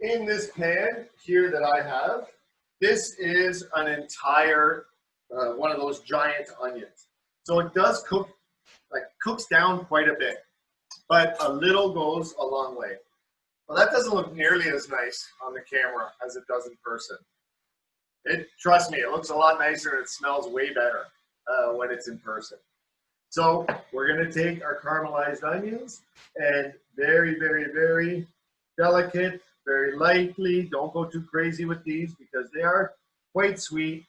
In this pan here that I have, this is an entire one of those giant onions. So it does cook, like cooks down quite a bit, but a little goes a long way. Well, that doesn't look nearly as nice on the camera as it does in person. Trust me, it looks a lot nicer and it smells way better when it's in person. So we're gonna take our caramelized onions and very, very, very delicate, very lightly, don't go too crazy with these because they are quite sweet,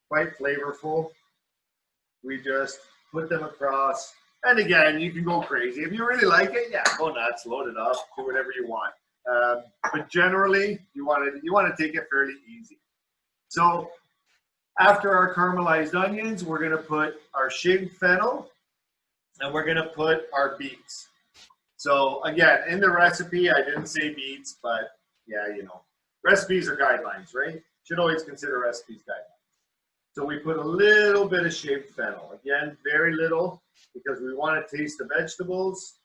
quite flavorful. We just put them across. And again, you can go crazy. If you really like it, yeah, go nuts, load it up, do whatever you want. But generally, you want to take it fairly easy. So after our caramelized onions, we're going to put our shaved fennel, and we're going to put our beets. So again, in the recipe, I didn't say beets, but yeah, you know, recipes are guidelines, right? Should always consider recipes guidelines. So we put a little bit of shaved fennel. Again, very little, because we want to taste the vegetables,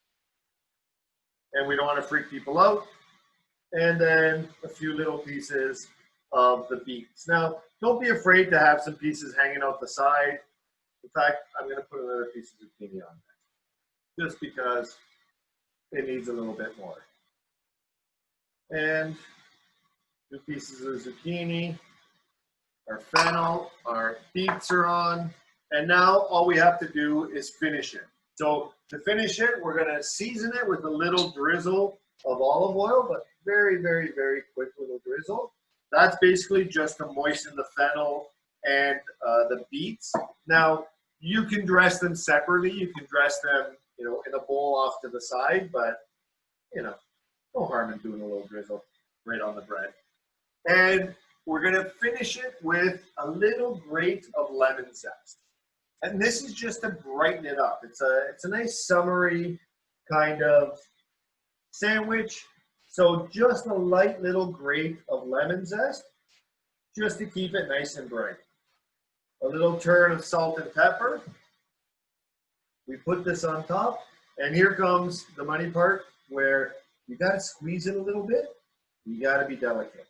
and we don't want to freak people out. And then a few little pieces of the beets. Now, don't be afraid to have some pieces hanging out the side. In fact, I'm going to put another piece of zucchini on there, just because it needs a little bit more. And 2 pieces of zucchini, our fennel, our beets are on, and now all we have to do is finish it. So to finish it, we're going to season it with a little drizzle of olive oil, but very, very, very quick little drizzle. That's basically just to moisten the fennel and the beets. Now, you can dress them separately. You can dress them, you know, in a bowl off to the side, but, you know, no harm in doing a little drizzle right on the bread. And we're going to finish it with a little grate of lemon zest. And this is just to brighten it up. It's a nice summery kind of sandwich. So just a light little grate of lemon zest, just to keep it nice and bright. A little turn of salt and pepper. We put this on top, and here comes the money part where you got to squeeze it a little bit. You got to be delicate.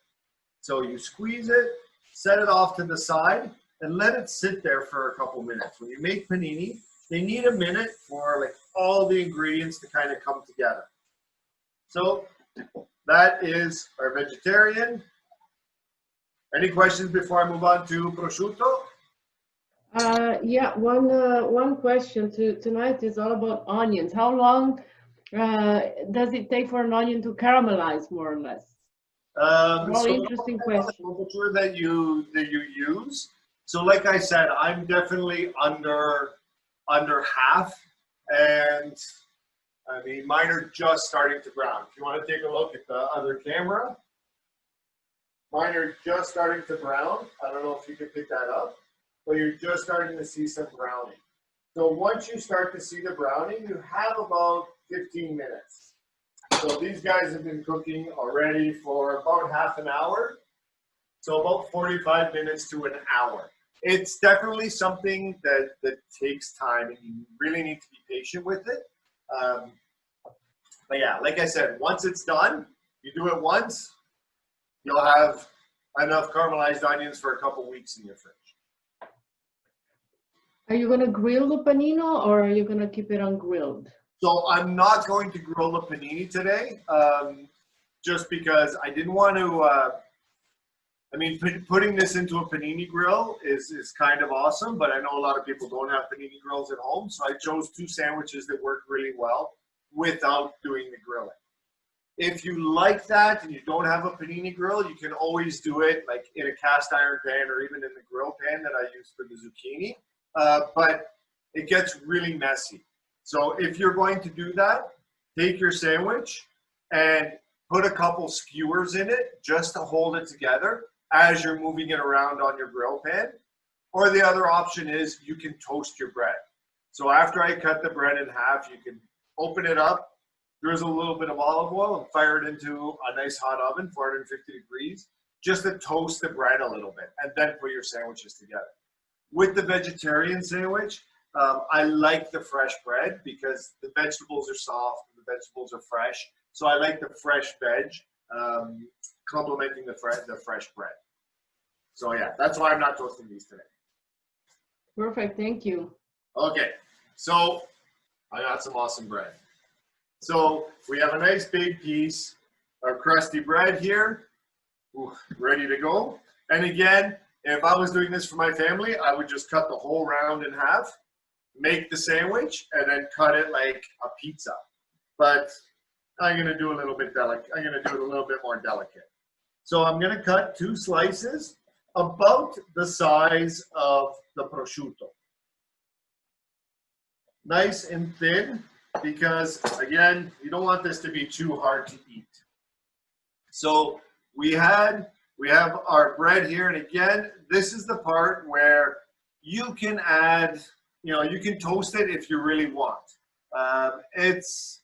So you squeeze it, set it off to the side, and let it sit there for a couple minutes. When you make panini, they need a minute for like all the ingredients to kind of come together. So that is our vegetarian. Any questions before I move on to prosciutto? Yeah, one question tonight is all about onions. How long does it take for an onion to caramelize, more or less? So Interesting question. the temperature that you use. So like I said, I'm definitely under half, and I mean mine are just starting to brown. If you want to take a look at the other camera, mine are just starting to brown. I don't know if you can pick that up, but you're just starting to see some browning. So once you start to see the browning, you have about 15 minutes. So these guys have been cooking already for about half an hour. So about 45 minutes to an hour. It's definitely something that takes time, and you really need to be patient with it. But yeah, like I said, once it's done, you do it once, you'll have enough caramelized onions for a couple weeks in your fridge. Are you going to grill the panino, or are you going to keep it ungrilled? So I'm not going to grill the panini today, just because I didn't want to, I mean, putting this into a panini grill is kind of awesome, but I know a lot of people don't have panini grills at home, so I chose 2 sandwiches that work really well without doing the grilling. If you like that and you don't have a panini grill, you can always do it like in a cast iron pan or even in the grill pan that I use for the zucchini, but it gets really messy. So if you're going to do that, take your sandwich and put a couple skewers in it just to hold it together as you're moving it around on your grill pan. Or the other option is you can toast your bread. So after I cut the bread in half, you can open it up, drizzle a little bit of olive oil, and fire it into a nice hot oven, 450 degrees, just to toast the bread a little bit, and then put your sandwiches together. With the vegetarian sandwich, I like the fresh bread because the vegetables are soft and the vegetables are fresh. So I like the fresh veg complementing the fresh bread. So yeah, that's why I'm not toasting these today. Perfect, thank you. Okay, so I got some awesome bread. So we have a nice big piece of crusty bread here, ready to go. And again, if I was doing this for my family, I would just cut the whole round in half, make the sandwich, and then cut it like a pizza. But I'm gonna do a little bit delicate. I'm gonna do it a little bit more delicate. So I'm gonna cut 2 slices about the size of the prosciutto. Nice and thin, because again, you don't want this to be too hard to eat. So we have our bread here, and again, this is the part where you can add, you can toast it if you really want. It's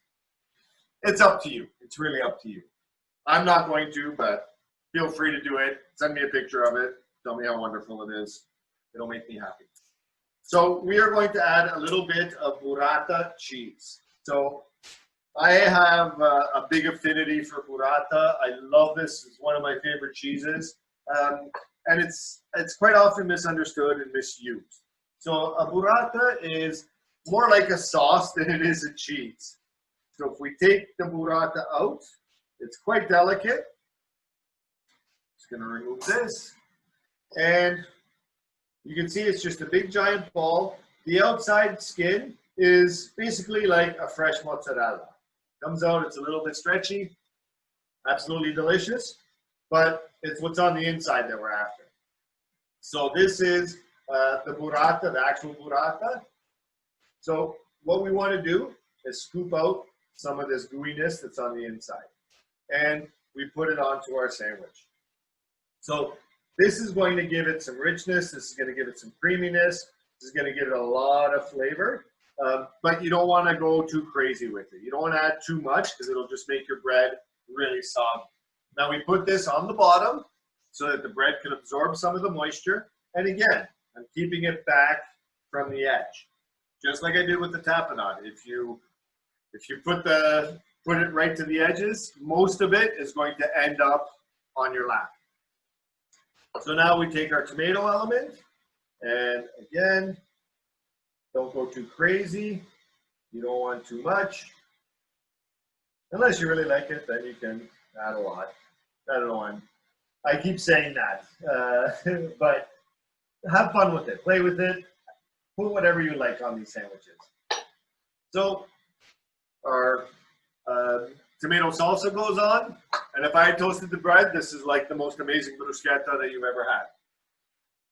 up to you. It's really up to you. I'm not going to, but feel free to do it. Send me a picture of it. Tell me how wonderful it is. It'll make me happy. So we are going to add a little bit of burrata cheese. So I have a big affinity for burrata. I love this. It's one of my favorite cheeses. And it's quite often misunderstood and misused. So a burrata is more like a sauce than it is a cheese. So if we take the burrata out, it's quite delicate. Just going to remove this. And you can see it's just a big giant ball. The outside skin is basically like a fresh mozzarella. Comes out, it's a little bit stretchy, absolutely delicious, but it's what's on the inside that we're after. So this is the burrata, the actual burrata. So what we want to do is scoop out some of this gooiness that's on the inside, and we put it onto our sandwich. So this is going to give it some richness. This is going to give it some creaminess. This is going to give it a lot of flavor. But you don't want to go too crazy with it. You don't want to add too much because it'll just make your bread really soft. Now we put this on the bottom so that the bread can absorb some of the moisture. And again, I'm keeping it back from the edge, just like I did with the tapenade. If you put it right to the edges, most of it is going to end up on your lap. So now we take our tomato element, and again, don't go too crazy. You don't want too much. Unless you really like it, then you can add a lot. I don't know, I keep saying that, but have fun with it. Play with it. Put whatever you like on these sandwiches. So our tomato salsa goes on, and if I had toasted the bread, this is like the most amazing bruschetta that you've ever had.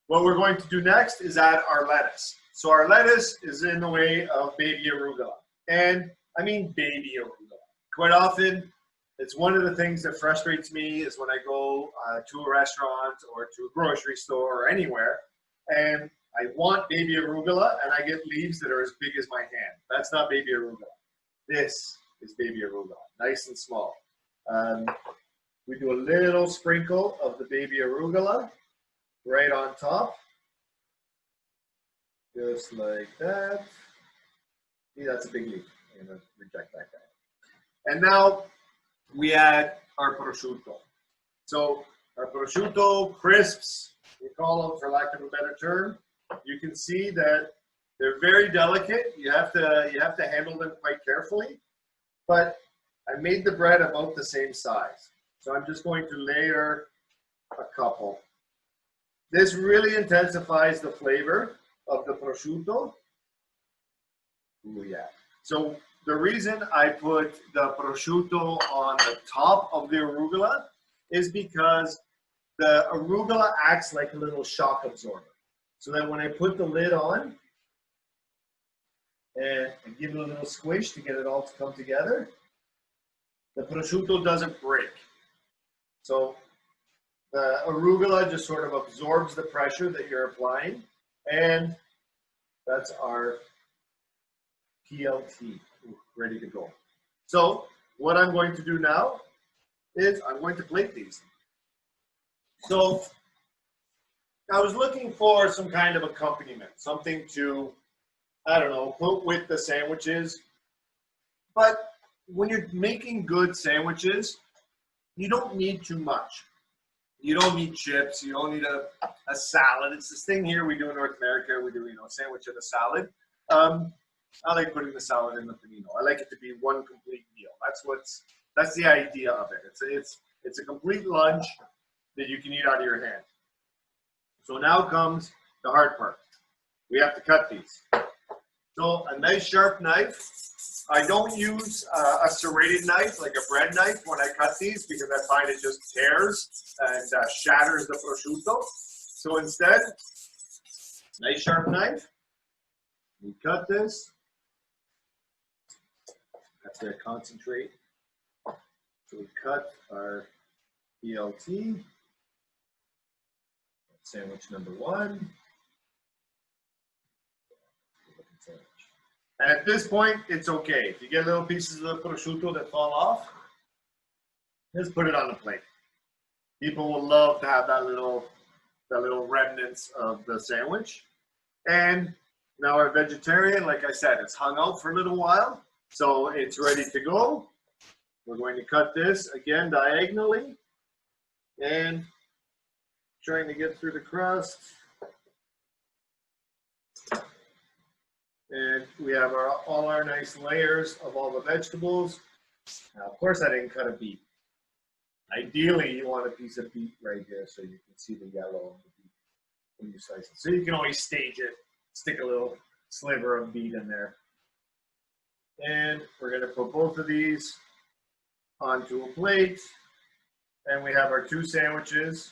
What we're going to do next is add our lettuce. So our lettuce is in the way of baby arugula. And I mean baby arugula. Quite often, it's one of the things that frustrates me is when I go to a restaurant or to a grocery store or anywhere, and I want baby arugula, and I get leaves that are as big as my hand. That's not baby arugula. This is baby arugula, nice and small. We do a little sprinkle of the baby arugula right on top, just like that. See, that's a big leaf. I'm going to reject that guy. And now we add our prosciutto. So our prosciutto crisps, we call them for lack of a better term. You can see that they're very delicate. You have to handle them quite carefully. But I made the bread about the same size. So I'm just going to layer a couple. This really intensifies the flavor of the prosciutto. Ooh, yeah. So the reason I put the prosciutto on the top of the arugula is because the arugula acts like a little shock absorber. So that when I put the lid on and I give it a little squish to get it all to come together, the prosciutto doesn't break. So the arugula just sort of absorbs the pressure that you're applying, and that's our PLT, ready to go. So what I'm going to do now is I'm going to plate these. So I was looking for some kind of accompaniment, something to, I don't know, put with the sandwiches. But when you're making good sandwiches, you don't need too much. You don't need chips. You don't need a salad. It's this thing here we do in North America. We do, sandwich and a salad. I like putting the salad in the panino. I like it to be one complete meal. That's the idea of it. It's a complete lunch that you can eat out of your hand. So now comes the hard part. We have to cut these. So a nice sharp knife. I don't use a serrated knife, like a bread knife, when I cut these because I find it just tears and shatters the prosciutto. So instead, nice sharp knife. We cut this. That's going to concentrate. So we cut our BLT. Sandwich number 1. And at this point, it's okay. If you get little pieces of the prosciutto that fall off, just put it on the plate. People will love to have that little remnants of the sandwich. And now our vegetarian, like I said, it's hung out for a little while, so it's ready to go. We're going to cut this again diagonally and trying to get through the crust. And we have all our nice layers of all the vegetables. Now, of course, I didn't cut a beet. Ideally, you want a piece of beet right here so you can see the yellow of the beet when you slice it. So you can always stage it, stick a little sliver of beet in there. And we're going to put both of these onto a plate. And we have our 2 sandwiches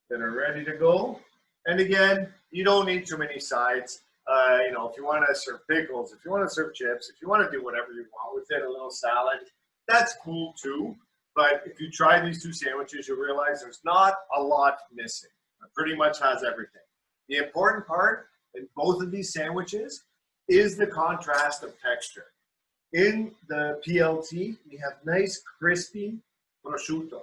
that are ready to go. And again, you don't need too many sides. If you want to serve pickles, if you want to serve chips, if you want to do whatever you want with it, a little salad, that's cool too. But if you try these 2 sandwiches, you'll realize there's not a lot missing. It pretty much has everything. The important part in both of these sandwiches is the contrast of texture. In the PLT, we have nice crispy prosciutto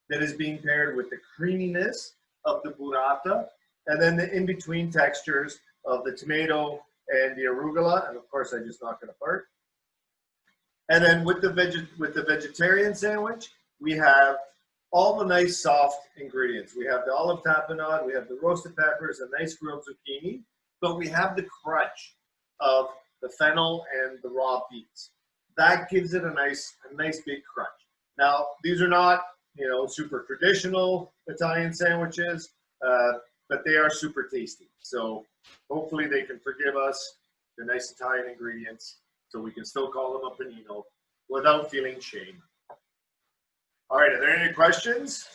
that is being paired with the creaminess of the burrata, and then the in-between textures of the tomato and the arugula, and of course I just knock it apart. And then with the vegetarian sandwich, we have all the nice soft ingredients. We have the olive tapenade, we have the roasted peppers, a nice grilled zucchini, but we have the crunch of the fennel and the raw beets. That gives it a nice big crunch. Now, these are not, super traditional Italian sandwiches, but they are super tasty. So hopefully they can forgive us. They're nice Italian ingredients, so we can still call them a panino without feeling shame. All right, are there any questions?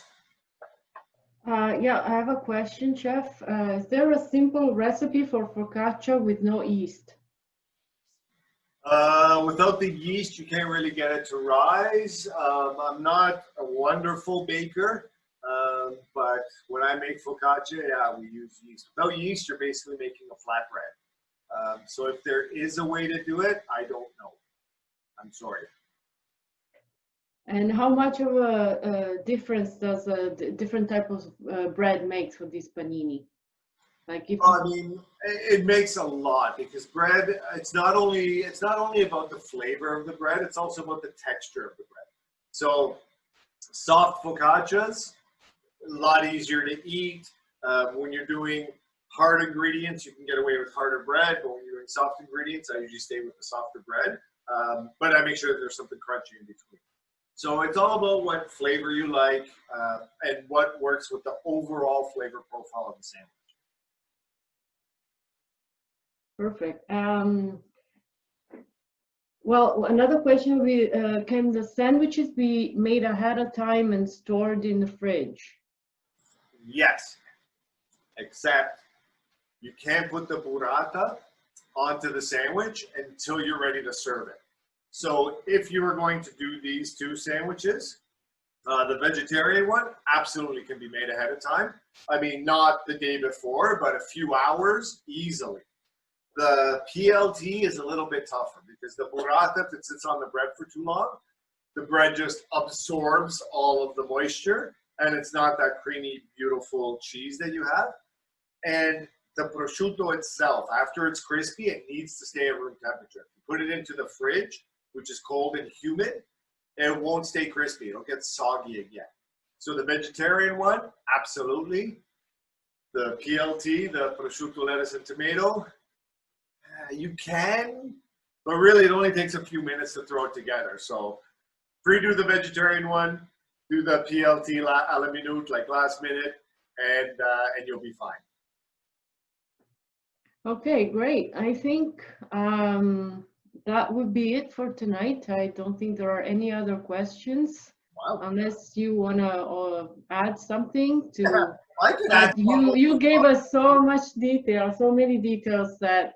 Yeah, I have a question, Chef. Is there a simple recipe for focaccia with no yeast? Without the yeast, you can't really get it to rise. I'm not a wonderful baker, but when I make focaccia, yeah, we use yeast. Without yeast, you're basically making a flatbread. So if there is a way to do it, I don't know. I'm sorry. And how much of a difference does a different type of bread makes for this panini? It makes a lot because bread. It's not only about the flavor of the bread. It's also about the texture of the bread. So soft focaccias, a lot easier to eat. When you're doing hard ingredients, you can get away with harder bread. But when you're doing soft ingredients, I usually stay with the softer bread. But I make sure that there's something crunchy in between. So it's all about what flavor you like and what works with the overall flavor profile of the sandwich. Perfect. Well, another question will be, can the sandwiches be made ahead of time and stored in the fridge? Yes, except you can't put the burrata onto the sandwich until you're ready to serve it. So if you were going to do these 2 sandwiches, the vegetarian one absolutely can be made ahead of time. I mean, not the day before, but a few hours easily. The PLT is a little bit tougher because the burrata, if it sits on the bread for too long, the bread just absorbs all of the moisture and it's not that creamy, beautiful cheese that you have. And the prosciutto itself, after it's crispy, it needs to stay at room temperature. If you put it into the fridge, which is cold and humid, it won't stay crispy. It'll get soggy again. So the vegetarian one, absolutely. The PLT, the prosciutto, lettuce, and tomato, you can, but really it only takes a few minutes to throw it together. So pre-do the vegetarian one, do the PLT a la minute, like last minute, and you'll be fine. Okay, great. I think that would be it for tonight. I don't think there are any other questions. Wow. Unless you want to add something to I can add you gave us so much detail, so many details that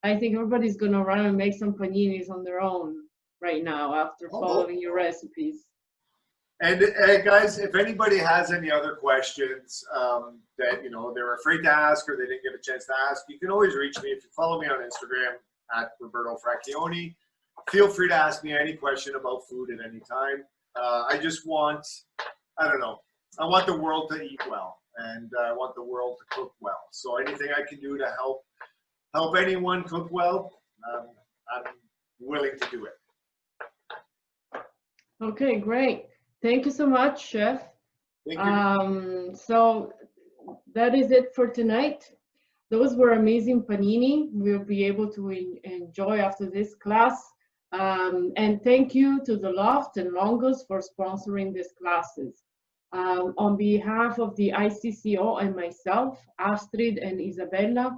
I think everybody's going to run and make some paninis on their own right now after following your recipes. And guys, if anybody has any other questions that they're afraid to ask or they didn't get a chance to ask, you can always reach me if you follow me on Instagram at Roberto Fracchioni. Feel free to ask me any question about food at any time. I just want, I want the world to eat well, and I want the world to cook well. So anything I can do to help anyone cook well, I'm willing to do it. Okay, great. Thank you so much, Chef. Thank you. So that is it for tonight. Those were amazing panini. We'll be able to enjoy after this class. And thank you to the Loft and Longos for sponsoring these classes. On behalf of the ICCO and myself, Astrid and Isabella,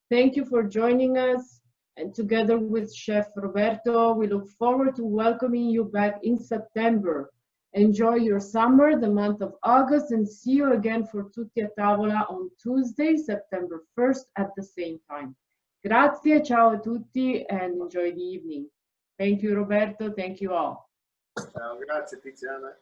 thank you for joining us. And together with Chef Roberto, we look forward to welcoming you back in September. Enjoy your summer, the month of August, and see you again for Tutti a Tavola on Tuesday, September 1st at the same time. Grazie, ciao a tutti, and enjoy the evening. Thank you, Roberto. Thank you all. Ciao, grazie, Tiziana.